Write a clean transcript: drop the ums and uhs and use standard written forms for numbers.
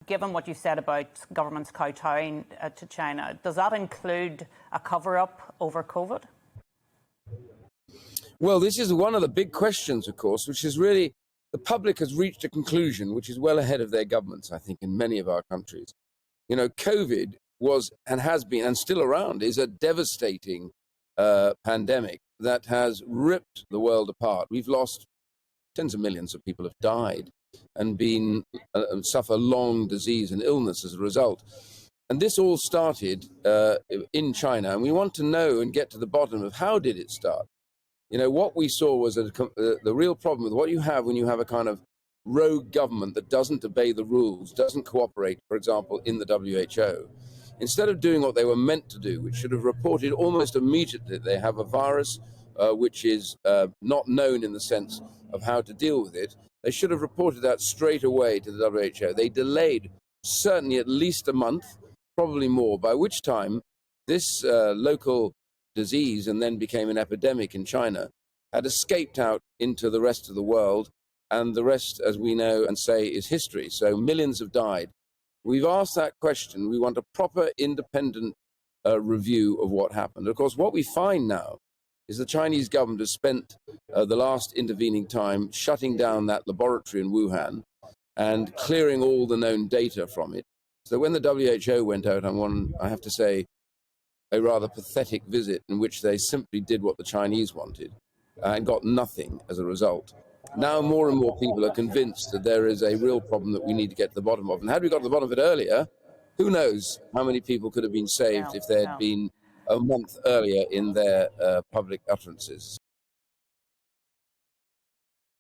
Given what you said about governments kowtowing to China, does that include a cover-up over COVID? Well, this is one of the big questions, of course, which is really the public has reached a conclusion which is well ahead of their governments, I think, in many of our countries. You know, COVID was and has been and still around is a devastating pandemic that has ripped the world apart. We've lost tens of millions of people have died and been suffer long disease and illness as a result. And this all started in China, and we want to know and get to the bottom of how did it start. You know, what we saw was the real problem with what you have when you have a kind of rogue government that doesn't obey the rules, doesn't cooperate, for example, in the WHO. Instead of doing what they were meant to do, which should have reported almost immediately they have a virus which is not known in the sense of how to deal with it, they should have reported that straight away to the WHO. They delayed certainly at least a month, probably more, by which time this local disease and then became an epidemic in China had escaped out into the rest of the world, and the rest, as we know and say, is history. So millions have died. We've asked that question. We want a proper independent review of what happened. Of course, what we find now is the Chinese government has spent the last intervening time shutting down that laboratory in Wuhan and clearing all the known data from it. So when the WHO went out on one, I have to say, a rather pathetic visit in which they simply did what the Chinese wanted and got nothing as a result. Now more and more people are convinced that there is a real problem that we need to get to the bottom of. And had we got to the bottom of it earlier, who knows how many people could have been saved if they had been a month earlier in their public utterances.